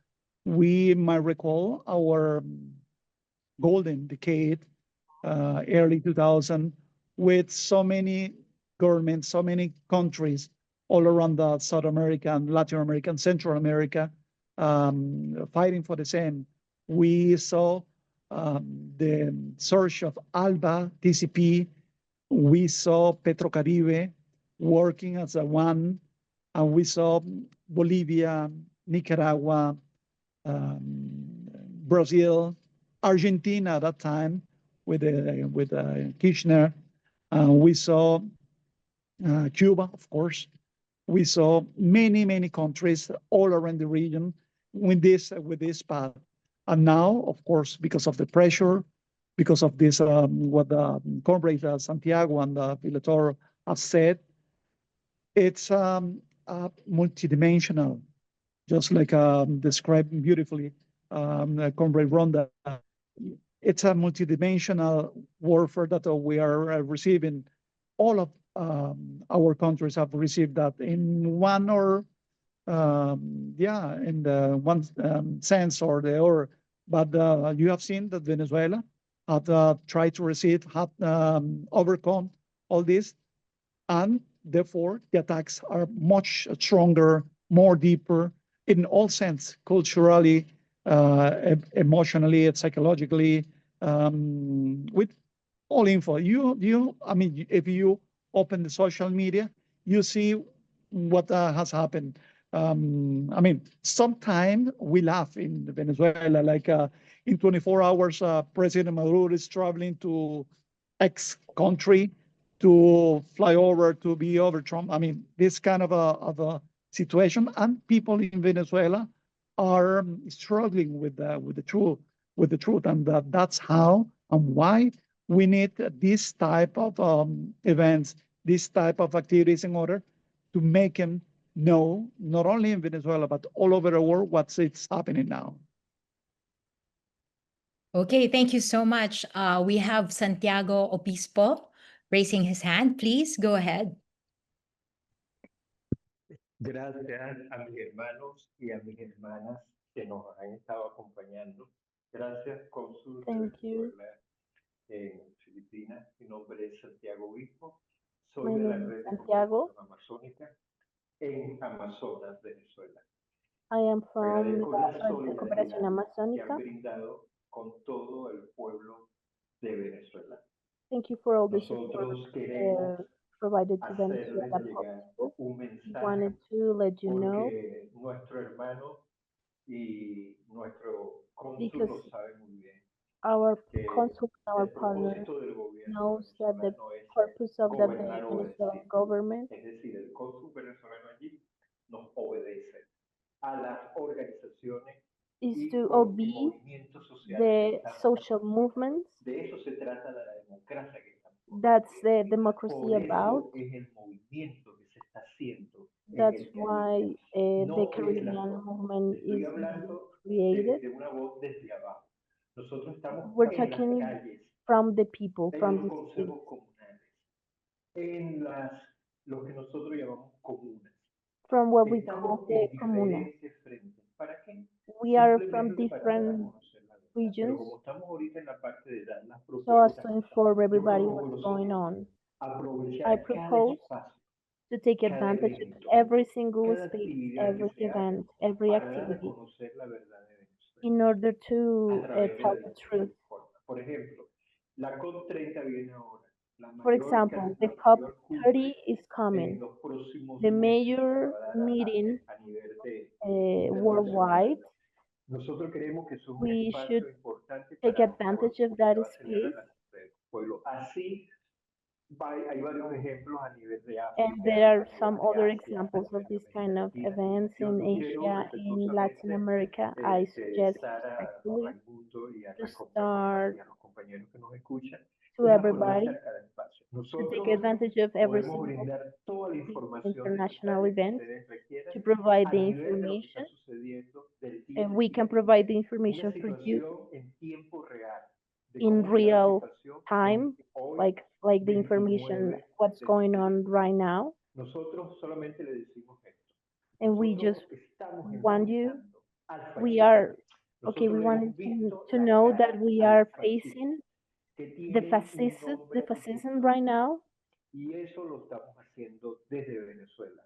We might recall our golden decade, early 2000, with so many governments, so many countries all around the South America and Latin America and Central America fighting for the same. We saw the surge of ALBA, TCP. We saw Petrocaribe working as a one, and we saw Bolivia, Nicaragua, Brazil, Argentina at that time with Kirchner. We saw Cuba, of course. We saw many countries all around the region with this path. And now, of course, because of the pressure, because of this, what Comrade Santiago and Villator have said, it's multidimensional, just like described beautifully Comrade Ronda. It's a multidimensional warfare that we are receiving. All of our countries have received that in one or in the one sense or the other. But you have seen that Venezuela had tried to receive, had overcome all this, and therefore the attacks are much stronger, more deeper in all sense, culturally, emotionally, and psychologically, with all info. I mean, if you open the social media, you see what has happened. I mean, sometimes we laugh in Venezuela, like in 24 hours, President Maduro is traveling to X country to fly over to be over Trump. I mean, this kind of a situation, and people in Venezuela are struggling with the truth, and that's how and why we need this type of events, this type of activities in order to make them know, not only in Venezuela, but all over the world, what's happening now. Okay, thank you so much. We have Santiago Obispo raising his hand. Please go ahead. Gracias a mis hermanos y a mis hermanas que nos han estado acompañando. Gracias, Cónsul de Thank you. Venezuela en Filipinas. Mi nombre es Santiago Obispo. My Soy de la name is Red de Santiago. Cooperación Amazónica en Amazonas, Venezuela. I am from Agradezco la la Red de Cooperación solidaridad que Amazónica. han brindado con todo el pueblo de Venezuela. Thank you for all the support Nosotros queremos provided to hacerles Venezuela llegar people. un We mensaje wanted to let you know porque nuestro hermano y nuestro cónsul because lo sabe muy bien, our que consul and our el partner propósito del gobierno knows that the venezolano es purpose of the gobernar o Venezuelan obedecer. government Es decir, el cónsul venezolano allí nos obedece a las organizaciones is y to obey movimientos sociales que the estamos social haciendo. movements. De eso se trata la democracia que estamos That's the construyendo. democracy Por about. eso es el movimiento que se está haciendo en That's el why Caribe. the No es la Caribbean forma. movement Estoy is hablando created. de una voz desde abajo. Nosotros estamos We're en las talking calles, from the people, en from los the streets, consejos comunales, en lo que nosotros llamamos comunas. from what we Estamos call the en comuna. diferentes frentes. ¿Para qué? We are from Simplemente para dar a different conocer la verdad. Pero regions, como estamos ahorita en la parte de dar las so as propuestas, to inform yo everybody propongo what's lo going siguiente: on. I aprovechar cada propose espacio, to take cada advantage of evento, every single cada space, actividad every que se haga event, every para dar a activity conocer la verdad de Venezuela in order a to través de tell las the diferentes truth. formas. Por ejemplo, la COP30 viene ahora, la For mayor, example, the la mayor COP30 cumbre is coming, en los próximos the meses que se major va a dar meeting a nivel de worldwide. internacional. Nosotros creemos que es un We espacio should importante take para advantage of that porque va a celebrar space. la cumbre del pueblo. Así hay varios ejemplos a nivel de And África, there are a some nivel de other Asia, examples a of nivel this de kind América of Latina. events Yo in quiero Asia, in Latin respetuosamente America. I suggest Sara, respectfully Raimundo y a to las start y a los compañeros que nos escuchan, to es everybody aprovechar cada espacio. to take Nosotros advantage of every podemos single brindar toda la información international necesaria que event ustedes requieran to provide a the nivel de lo que está information, sucediendo del día and a we día. can provide the Una information for you situación en tiempo real de in cómo está la real situación time, hoy, like the information 29 what's de going septiembre. on right now. Nosotros solamente le decimos esto. And we Nosotros just estamos want you, enfrentando al we fascismo. are, okay, Nosotros we le want hemos visto to la know that cara we al are fascismo, facing que the tiene un fascism, nombre y fascism punto. right now, Y eso lo estamos haciendo desde Venezuela,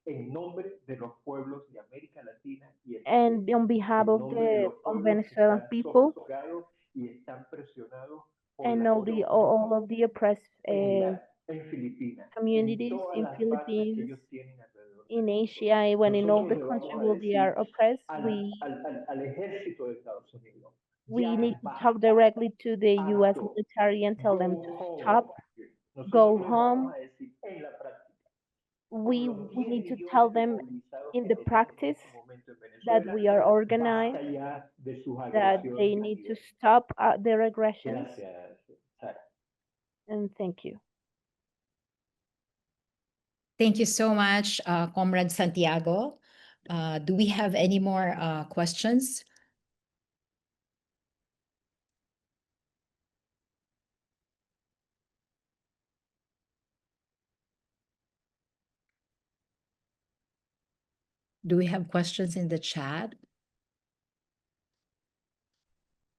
en nombre de los pueblos de América Latina y el and Caribe, on behalf en of nombre de the los pueblos que Venezuelan están people sofocados y están presionados por and las all of the oppressed en Filipinas, en communities todas in las bases que Philippines, ellos tienen alrededor in del mundo. Asia, when in all Nosotros the le country vamos a where they are decir oppressed, al ejército de Estados Unidos, we need ya to talk basta, directly to the U.S. harto, military and tell them go to home. stop, Nosotros go les home. vamos a decir en la práctica, We con los we 10 need to millones tell de them movilizados in que the tenemos en practice este momento en that Venezuela, we are organized, basta ya de sus that they agresiones a need to nivel. stop their aggressions. Gracias, Sara. And thank you. Thank you so much, Comrade Santiago. Do we have any more questions? Do we have questions in the chat?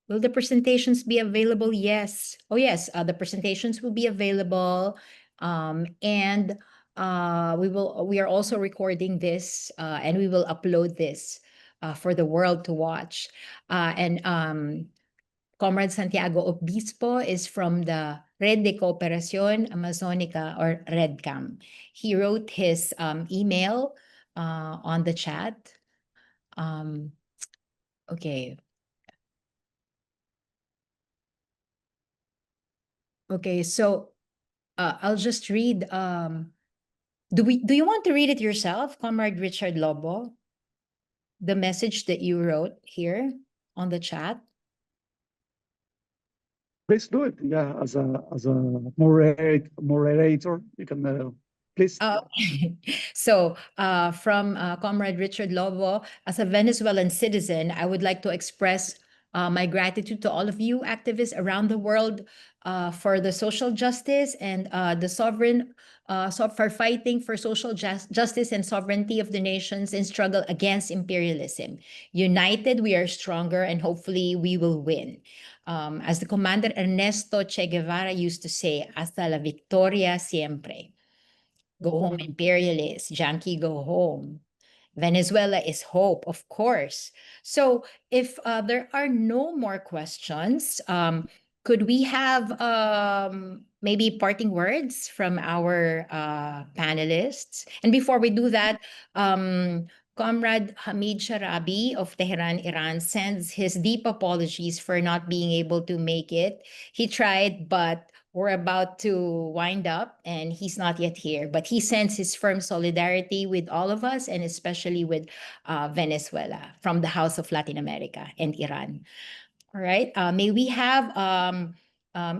Will the presentations be available? Yes. Oh, yes. The presentations will be available. And we are also recording this and we will upload this for the world to watch. And Comrade Santiago Obispo is from the Red de Cooperación Amazonica, or REDCAM. He wrote his email on the chat. Okay. Okay, so I'll just read. Do you want to read it yourself, Comrade Richard Lobo? The message that you wrote here on the chat. Please do it. Yeah, as a moderator, you can please. So from Comrade Richard Lobo, as a Venezuelan citizen, I would like to express my gratitude to all of you activists around the world for the social justice and the sovereign, for fighting for social justice and sovereignty of the nations in struggle against imperialism. United, we are stronger, and hopefully we will win. As the Commander Ernesto Che Guevara used to say, hasta la victoria siempre. Go home, imperialists. Yankee, go home. Venezuela is hope, of course. So if there are no more questions, could we have maybe parting words from our panelists? And before we do that, Comrade Hamid Sharabi of Tehran, Iran, sends his deep apologies for not being able to make it. He tried, but we're about to wind up and he's not yet here, but he sends his firm solidarity with all of us and especially with Venezuela from the House of Latin America and Iran. All right. May we have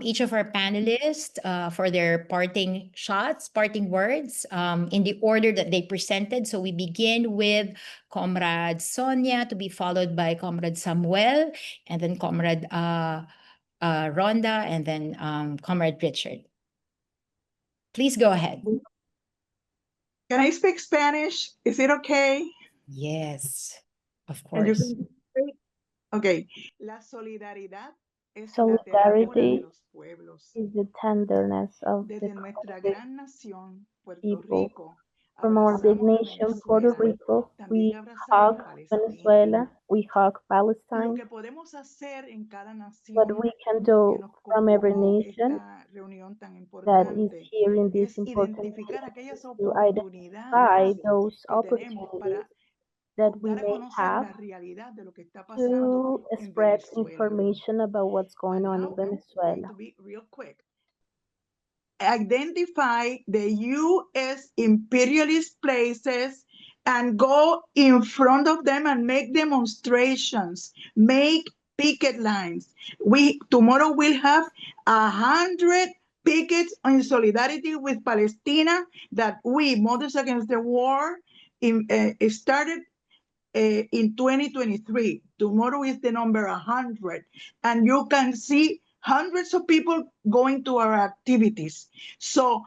each of our panelists for their parting shots, parting words in the order that they presented. So we begin with Comrade Sonia, to be followed by Comrade Samuel, and then Comrade Rhonda, and then Comrade Richard. Please go ahead. Can I speak Spanish? Is it okay? Yes, of And you course. can okay. La solidaridad es la ternura de Solidarity los pueblos. is the tenderness of the Desde nuestra community gran nación, Puerto people. Rico, From our big abrazamos a nation, Puerto Venezuela, Rico, we también abrazamos hug a Palestina. Venezuela, we hug Lo Palestine. que podemos hacer en cada What nación we can que do nos from every convocó nation esta reunión tan that is importante here in this es important identificar meeting aquellas is to identify oportunidades those que tenemos opportunities para that we dar a may conocer have la realidad de lo que está pasando to en spread Venezuela. information about what's going And on now in I'm going Venezuela. to be real quick. Identify the U.S. imperialist places and go in front of them and make demonstrations, make picket lines. Tomorrow we'll have 100 pickets in solidarity with Palestina that we, Mothers Against the War, started in 2023. Tomorrow is the number 100. And you can see hundreds of people going to our activities. So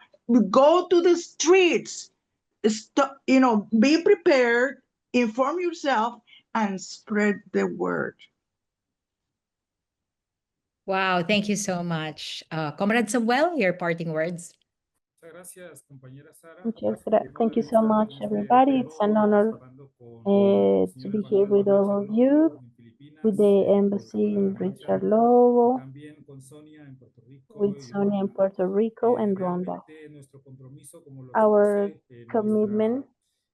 go to the streets, be prepared, inform yourself, and spread the word. Wow, thank you so much. Comrade Samuel, your parting words. Muchas gracias, compañera Sara. Thank you so much, everybody. It's an honor to be here with all of you, with the embassy in Richard Lobo, también con Sonia en Puerto Rico with y Sonia in Rhonda. Puerto Rico, and Rhonda. Realmente nuestro compromiso, como lo Our expuse commitment,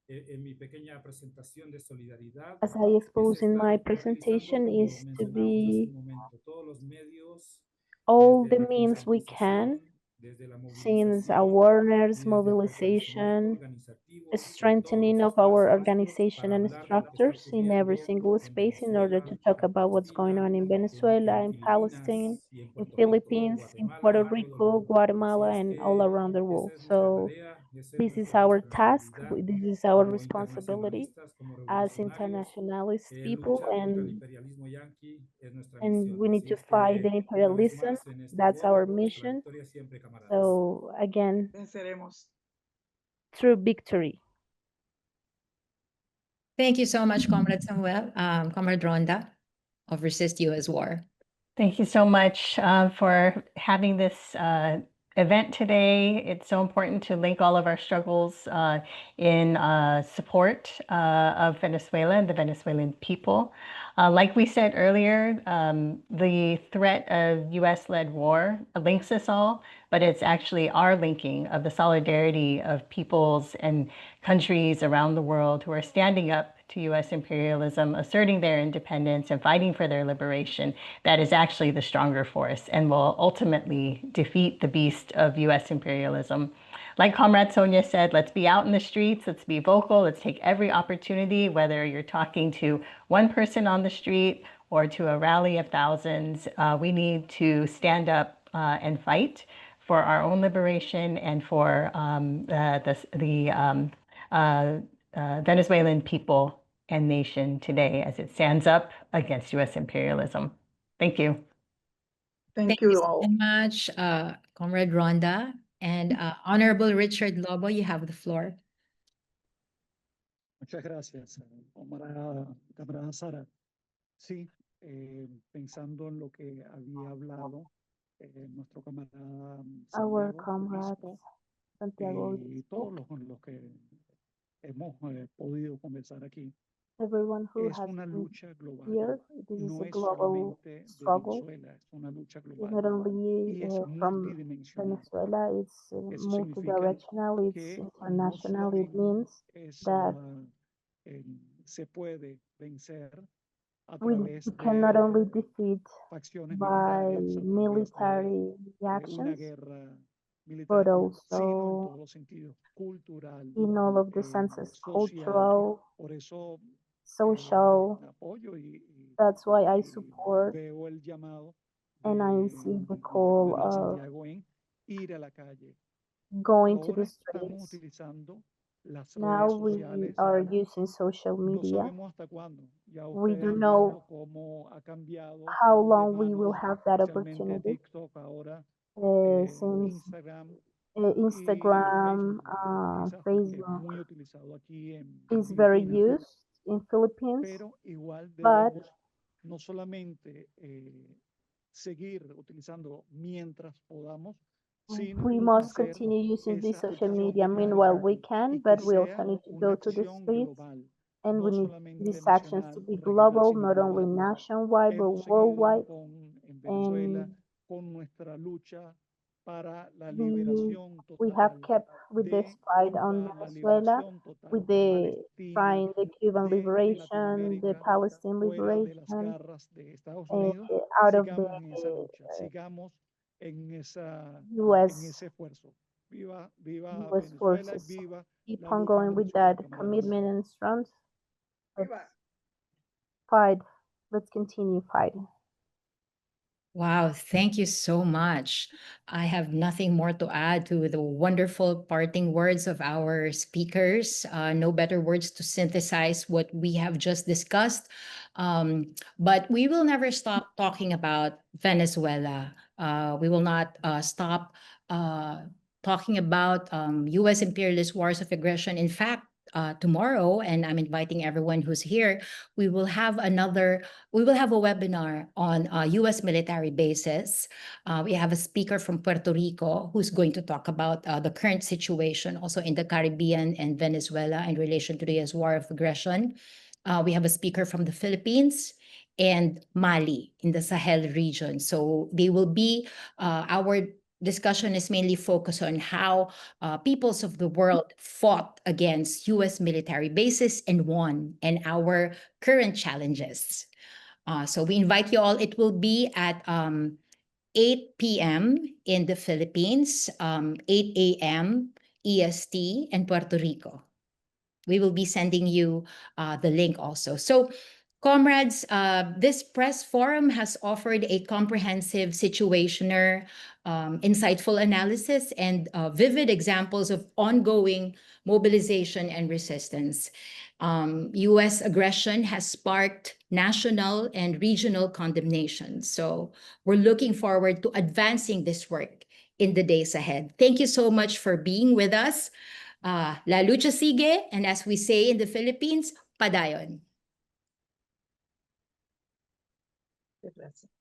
en mi pequeña presentación de solidaridad, as I expose in my estar presentation, utilizando, como is to mencionábamos hace be un momento, todos los medios, all desde the la means we can, concientización, desde la since movilización awareness, y desde el fortalecimiento mobilization, organizativo a en todos strengthening los of our espacios organization para and hablar de lo que está structures in every ocurriendo single en space in order Venezuela, to talk en about what's going Palestina, on in Venezuela, in Palestine, Filipinas y en in Puerto Rico, Philippines, in Guatemala Puerto y todo el Rico, mundo. Guatemala, Así es and all que around the world. esa es nuestra So tarea, esa es this is nuestra our task, responsabilidad this is our como responsibility internacionalistas, como as revolucionarios. internationalist people, Luchar contra el imperialismo yanqui es nuestra and misión. we need Así to es fight the que una vez imperialism. más en este That's our foro, hasta la mission. victoria siempre, camaradas. So again, Venceremos. through victory. Thank you so much, Comrade Samuel, Comrade Ronda of Resist US War. Thank you so much for having this event today. It's so important to link all of our struggles in support of Venezuela and the Venezuelan people. Like we said earlier, the threat of US-led war links us all, but it's actually our linking of the solidarity of peoples and countries around the world who are standing up to US imperialism, asserting their independence and fighting for their liberation. That is actually the stronger force and will ultimately defeat the beast of US imperialism. Like Comrade Sonia said, let's be out in the streets, let's be vocal, let's take every opportunity, whether you're talking to one person on the street or to a rally of thousands. We need to stand up and fight for our own liberation and for the Venezuelan people and nation today as it stands up against US imperialism. Thank you. Thank you so all. much, Comrade Ronda. And Honorable Richard Lobo, you have the floor. Muchas gracias, camarada Sara. Sí, pensando en lo que había hablado nuestro camarada Our Santiago comrades, Obispo, Santiago y Obispo, todos los que hemos podido conversar aquí, everyone who es has una been lucha global. here, this is No a es global solamente de struggle. Venezuela, es una lucha It's global not only y es from multidimensional. Venezuela, it's Eso significa multidirectional, it's que no international. It solamente means that se puede vencer a we través cannot de only defeat facciones by militares, a través military de una actions, guerra militar, but sino en also todos los sentidos, cultural, in all of the senses, social. cultural, Por eso social. apoyo That's why I y support veo el llamado and I see the call camarada of Santiago en ir a la calle. going to the Ahora estamos streets. utilizando las Now redes we sociales. are using social No media. sabemos hasta cuándo. Ya We ustedes do han know visto cómo ha cambiado how de long we will manos, have that especialmente opportunity TikTok ahora, since Instagram y Instagram, Facebook, quizás, que es Facebook muy utilizado aquí en is very Filipinas. used in Philippines, Pero igual but debemos no solamente seguir utilizando mientras podamos, sino we must hacer continue using this esa social acción media de meanwhile calle we can, y but que we also sea need to una go to the acción streets global, and we no need solamente these actions to nacional, be regional, global, sino not only global. nationwide, but Hemos seguido worldwide. en Venezuela And con nuestra lucha para la we liberación have total kept with this de fight on Cuba, la Venezuela, liberación total with de the Palestina, trying the Cuban de liberation, the Latinoamérica, Palestine fuera de las liberation, garras de Estados Unidos. out of the Sigamos en esa lucha, sigamos en U.S. ese esfuerzo. Viva, viva U.S. Venezuela, forces. viva Keep la on lucha en going with Venezuela, that camaradas. commitment and strength. Let's Viva. fight. Let's continue fighting. Wow, thank you so much. I have nothing more to add to the wonderful parting words of our speakers. No better words to synthesize what we have just discussed. But we will never stop talking about Venezuela. We will not stop talking about US imperialist wars of aggression. In fact, tomorrow, and I'm inviting everyone who's here, we will have a webinar on US military bases. We have a speaker from Puerto Rico who's going to talk about the current situation also in the Caribbean and Venezuela in relation to the US war of aggression. We have a speaker from the Philippines and Mali in the Sahel region. So they will be, our discussion is mainly focused on how peoples of the world fought against US military bases and won, and our current challenges. So we invite you all. It will be at 8 p.m. in the Philippines, 8 a.m. EST in Puerto Rico. We will be sending you the link also. So, comrades, this press forum has offered a comprehensive situationer, insightful analysis, and vivid examples of ongoing mobilization and resistance. US aggression has sparked national and regional condemnation. So we're looking forward to advancing this work in the days ahead. Thank you so much for being with us. La lucha sigue, and as we say in the Philippines, Padayon. Gracias.